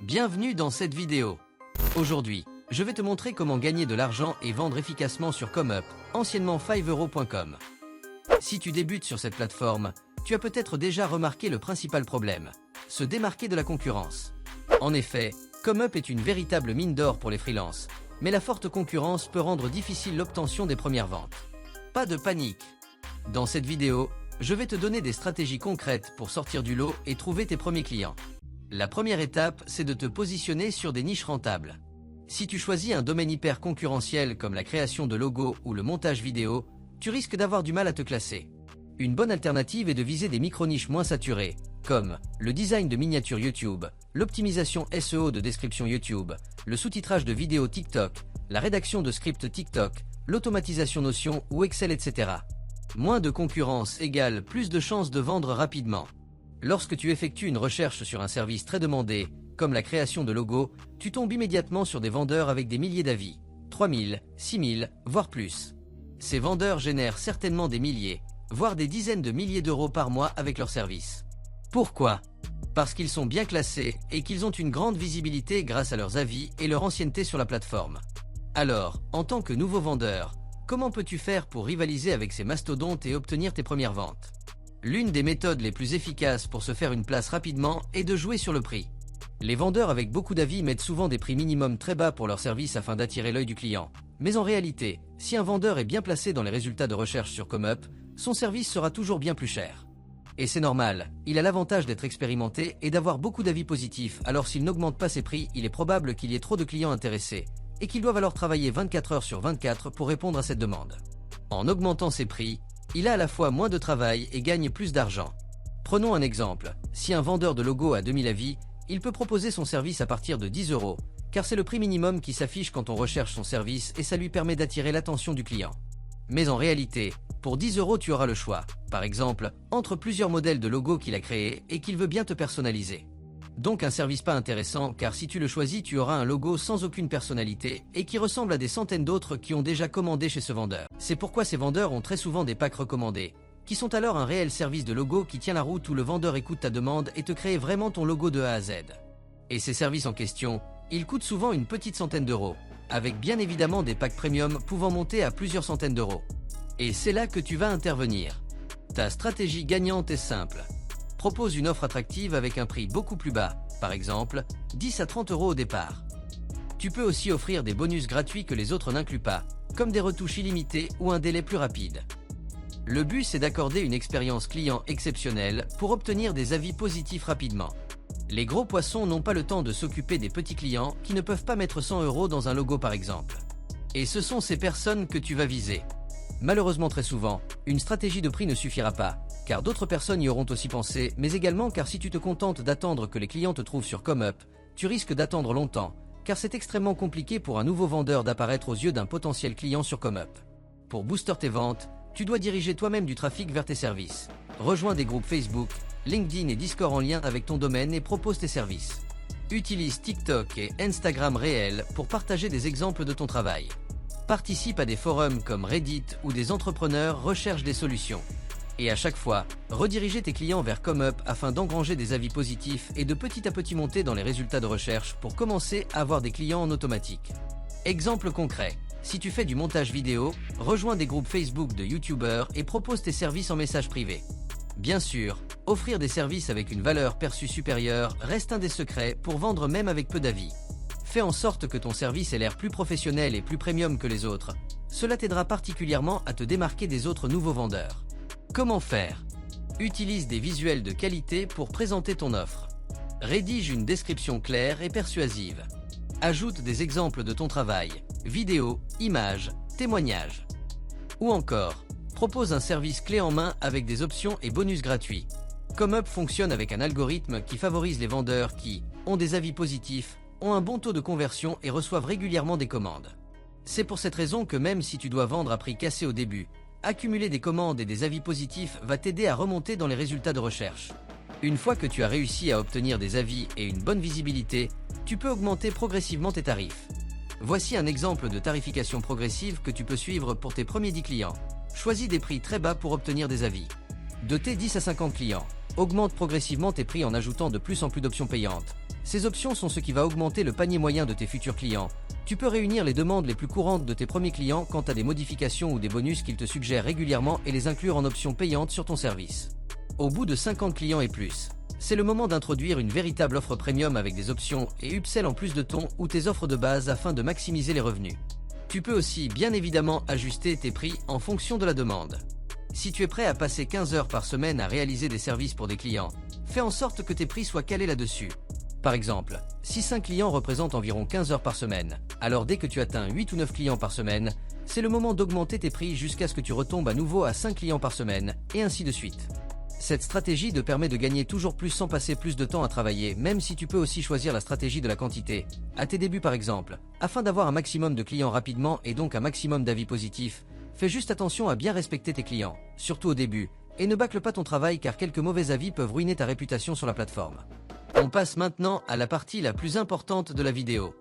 Bienvenue dans cette vidéo. Aujourd'hui, je vais te montrer comment gagner de l'argent et vendre efficacement sur ComeUp, anciennement fiverr.com. Si tu débutes sur cette plateforme, tu as peut-être déjà remarqué le principal problème, se démarquer de la concurrence. En effet, ComeUp est une véritable mine d'or pour les freelances, mais la forte concurrence peut rendre difficile l'obtention des premières ventes. Pas de panique. Dans cette vidéo, je vais te donner des stratégies concrètes pour sortir du lot et trouver tes premiers clients. La première étape, c'est de te positionner sur des niches rentables. Si tu choisis un domaine hyper concurrentiel comme la création de logos ou le montage vidéo, tu risques d'avoir du mal à te classer. Une bonne alternative est de viser des micro-niches moins saturées, comme le design de miniatures YouTube, l'optimisation SEO de description YouTube, le sous-titrage de vidéos TikTok, la rédaction de scripts TikTok, l'automatisation Notion ou Excel, etc. Moins de concurrence égale plus de chances de vendre rapidement. Lorsque tu effectues une recherche sur un service très demandé, comme la création de logos, tu tombes immédiatement sur des vendeurs avec des milliers d'avis, 3000, 6000, voire plus. Ces vendeurs génèrent certainement des milliers, voire des dizaines de milliers d'euros par mois avec leurs services. Pourquoi? Parce qu'ils sont bien classés et qu'ils ont une grande visibilité grâce à leurs avis et leur ancienneté sur la plateforme. Alors, en tant que nouveau vendeur, comment peux-tu faire pour rivaliser avec ces mastodontes et obtenir tes premières ventes? L'une des méthodes les plus efficaces pour se faire une place rapidement est de jouer sur le prix. Les vendeurs avec beaucoup d'avis mettent souvent des prix minimums très bas pour leurs services afin d'attirer l'œil du client. Mais en réalité, si un vendeur est bien placé dans les résultats de recherche sur ComeUp, son service sera toujours bien plus cher. Et c'est normal, il a l'avantage d'être expérimenté et d'avoir beaucoup d'avis positifs, alors s'il n'augmente pas ses prix, il est probable qu'il y ait trop de clients intéressés, et qu'ils doivent alors travailler 24 heures sur 24 pour répondre à cette demande. En augmentant ses prix, il a à la fois moins de travail et gagne plus d'argent. Prenons un exemple, si un vendeur de logos a 2000 avis, il peut proposer son service à partir de 10 €, car c'est le prix minimum qui s'affiche quand on recherche son service et ça lui permet d'attirer l'attention du client. Mais en réalité, pour 10 € tu auras le choix, par exemple, entre plusieurs modèles de logos qu'il a créés et qu'il veut bien te personnaliser. Donc un service pas intéressant, car si tu le choisis tu auras un logo sans aucune personnalité et qui ressemble à des centaines d'autres qui ont déjà commandé chez ce vendeur. C'est pourquoi ces vendeurs ont très souvent des packs recommandés, qui sont alors un réel service de logo qui tient la route où le vendeur écoute ta demande et te crée vraiment ton logo de A à Z. Et ces services en question, ils coûtent souvent une petite centaine d'euros, avec bien évidemment des packs premium pouvant monter à plusieurs centaines d'euros. Et c'est là que tu vas intervenir. Ta stratégie gagnante est simple. Propose une offre attractive avec un prix beaucoup plus bas, par exemple 10 à 30 € au départ. Tu peux aussi offrir des bonus gratuits que les autres n'incluent pas, comme des retouches illimitées ou un délai plus rapide. Le but c'est d'accorder une expérience client exceptionnelle pour obtenir des avis positifs rapidement. Les gros poissons n'ont pas le temps de s'occuper des petits clients qui ne peuvent pas mettre 100 € dans un logo par exemple. Et ce sont ces personnes que tu vas viser. Malheureusement très souvent, une stratégie de prix ne suffira pas, car d'autres personnes y auront aussi pensé, mais également car si tu te contentes d'attendre que les clients te trouvent sur ComeUp, tu risques d'attendre longtemps, car c'est extrêmement compliqué pour un nouveau vendeur d'apparaître aux yeux d'un potentiel client sur ComeUp. Pour booster tes ventes, tu dois diriger toi-même du trafic vers tes services. Rejoins des groupes Facebook, LinkedIn et Discord en lien avec ton domaine et propose tes services. Utilise TikTok et Instagram réel pour partager des exemples de ton travail. Participe à des forums comme Reddit où des entrepreneurs recherchent des solutions. Et à chaque fois, rediriger tes clients vers ComeUp afin d'engranger des avis positifs et de petit à petit monter dans les résultats de recherche pour commencer à avoir des clients en automatique. Exemple concret, si tu fais du montage vidéo, rejoins des groupes Facebook de YouTubeurs et propose tes services en message privé. Bien sûr, offrir des services avec une valeur perçue supérieure reste un des secrets pour vendre même avec peu d'avis. Fais en sorte que ton service ait l'air plus professionnel et plus premium que les autres. Cela t'aidera particulièrement à te démarquer des autres nouveaux vendeurs. Comment faire? Utilise des visuels de qualité pour présenter ton offre. Rédige une description claire et persuasive. Ajoute des exemples de ton travail, vidéos, images, témoignages. Ou encore, propose un service clé en main avec des options et bonus gratuits. ComeUp fonctionne avec un algorithme qui favorise les vendeurs qui ont des avis positifs, ont un bon taux de conversion et reçoivent régulièrement des commandes. C'est pour cette raison que même si tu dois vendre à prix cassé au début, accumuler des commandes et des avis positifs va t'aider à remonter dans les résultats de recherche. Une fois que tu as réussi à obtenir des avis et une bonne visibilité, tu peux augmenter progressivement tes tarifs. Voici un exemple de tarification progressive que tu peux suivre pour tes premiers 10 clients. Choisis des prix très bas pour obtenir des avis. De tes 10 à 50 clients, augmente progressivement tes prix en ajoutant de plus en plus d'options payantes. Ces options sont ce qui va augmenter le panier moyen de tes futurs clients. Tu peux réunir les demandes les plus courantes de tes premiers clients quant à des modifications ou des bonus qu'ils te suggèrent régulièrement et les inclure en options payantes sur ton service. Au bout de 50 clients et plus, c'est le moment d'introduire une véritable offre premium avec des options et upsell en plus de ton ou tes offres de base afin de maximiser les revenus. Tu peux aussi bien évidemment ajuster tes prix en fonction de la demande. Si tu es prêt à passer 15 heures par semaine à réaliser des services pour des clients, fais en sorte que tes prix soient calés là-dessus. Par exemple, si 5 clients représentent environ 15 heures par semaine, alors dès que tu atteins 8 ou 9 clients par semaine, c'est le moment d'augmenter tes prix jusqu'à ce que tu retombes à nouveau à 5 clients par semaine, et ainsi de suite. Cette stratégie te permet de gagner toujours plus sans passer plus de temps à travailler, même si tu peux aussi choisir la stratégie de la quantité, à tes débuts par exemple. Afin d'avoir un maximum de clients rapidement et donc un maximum d'avis positifs, fais juste attention à bien respecter tes clients, surtout au début, et ne bâcle pas ton travail car quelques mauvais avis peuvent ruiner ta réputation sur la plateforme. On passe maintenant à la partie la plus importante de la vidéo.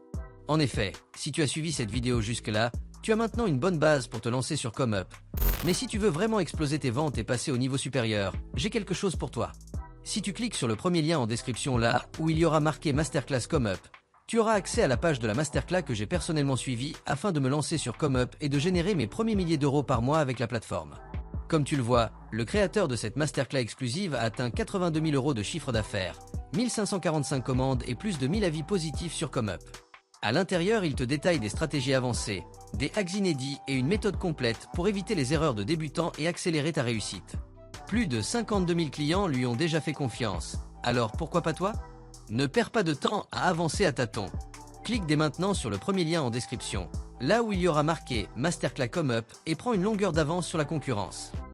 En effet, si tu as suivi cette vidéo jusque-là, tu as maintenant une bonne base pour te lancer sur ComeUp. Mais si tu veux vraiment exploser tes ventes et passer au niveau supérieur, j'ai quelque chose pour toi. Si tu cliques sur le premier lien en description là, où il y aura marqué Masterclass ComeUp, tu auras accès à la page de la Masterclass que j'ai personnellement suivie afin de me lancer sur ComeUp et de générer mes premiers milliers d'euros par mois avec la plateforme. Comme tu le vois, le créateur de cette Masterclass exclusive a atteint 82 000 euros de chiffre d'affaires, 1545 commandes et plus de 1000 avis positifs sur ComeUp. À l'intérieur, il te détaille des stratégies avancées, des hacks inédits et une méthode complète pour éviter les erreurs de débutants et accélérer ta réussite. Plus de 52 000 clients lui ont déjà fait confiance. Alors pourquoi pas toi? Ne perds pas de temps à avancer à tâtons. Clique dès maintenant sur le premier lien en description, là où il y aura marqué Masterclass ComeUp et prends une longueur d'avance sur la concurrence.